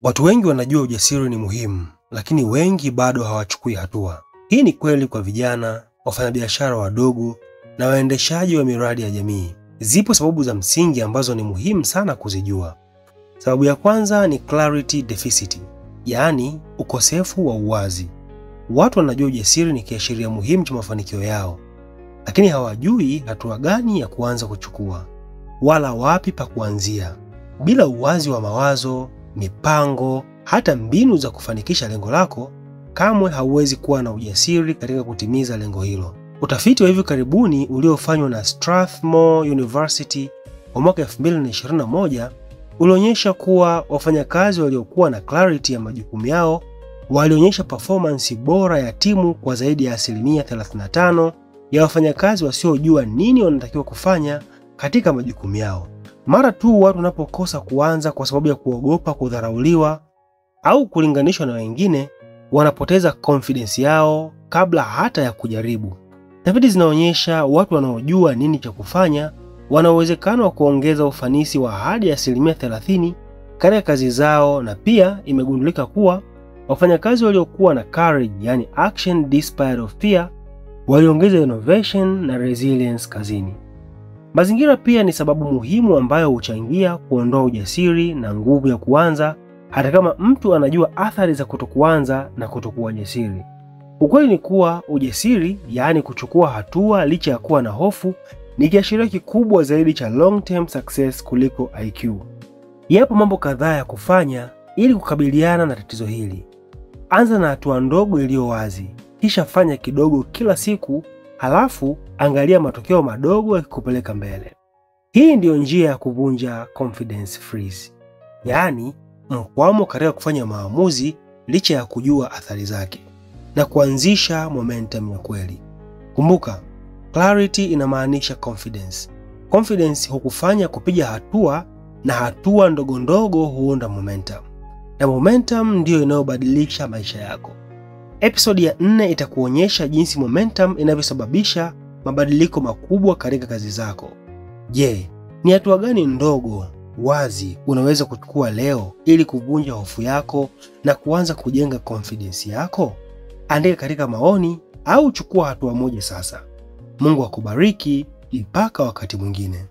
Watu wengi wanajua ujasiri ni muhimu, lakini wengi bado hawachukui hatua. Hii ni kweli kwa vijana, wafanyabiashara wadogo na waendeshaji wa miradi ya jamii. Zipo sababu za msingi ambazo ni muhimu sana kuzijua. Sababu ya kwanza ni clarity deficit, yaani ukosefu wa uwazi. Watu wanajua ujasiri ni kiashiria muhimu cha mafanikio yao, lakini hawajui hatua gani ya kuanza kuchukua wala wapi pa kuanzia. Bila uwazi wa mawazo, mipango, hata mbinu za kufanikisha lengo lako, kamwe hauwezi kuwa na ujasiri katika kutimiza lengo hilo. Utafiti wa hivi karibuni uliofanywa na Strathmore University wa mwaka 2021 ulionyesha kuwa wafanyakazi waliokuwa na clarity ya majukumu yao walionyesha performance bora ya timu kwa zaidi ya 35% ya wafanyakazi wasiojua nini wanatakiwa kufanya katika majukumu yao. Mara tu watu wanapokosa kuanza kwa sababu ya kuogopa kudharauliwa au kulinganishwa na wengine, wanapoteza confidence yao kabla hata ya kujaribu. Tafiti zinaonyesha watu wanaojua nini cha kufanya wana uwezekano wa kuongeza ufanisi wa hadi 30% katika kazi zao, na pia imegundulika kuwa wafanyakazi waliokuwa na courage, yani action despite of fear, waliongeza innovation na resilience kazini. Mazingira pia ni sababu muhimu ambayo huchangia kuondoa ujasiri na nguvu ya kuanza, hata kama mtu anajua athari za kutokuanza na kutokuwa jasiri. Ukweli ni kuwa ujasiri, yaani kuchukua hatua licha ya kuwa na hofu, ni kiashiria kikubwa zaidi cha long term success kuliko IQ. Yapo mambo kadhaa ya kufanya ili kukabiliana na tatizo hili. Anza na hatua ndogo iliyo wazi, kisha fanya kidogo kila siku, halafu angalia matokeo madogo yakikupeleka mbele. Hii ndiyo njia ya kuvunja confidence freeze, yaani mkwamo katika kufanya maamuzi licha ya kujua athari zake, na kuanzisha momentum ya kweli. Kumbuka, clarity inamaanisha confidence. Confidence hukufanya kupiga hatua, na hatua ndogo ndogo huunda momentum, na momentum ndiyo inayobadilisha maisha yako. Episode ya 4 itakuonyesha jinsi momentum inavyosababisha mabadiliko makubwa katika kazi zako. Je, ni hatua gani ndogo wazi unaweza kuchukua leo ili kuvunja hofu yako na kuanza kujenga confidence yako? Andika katika maoni au chukua hatua moja sasa. Mungu akubariki mpaka wakati mwingine.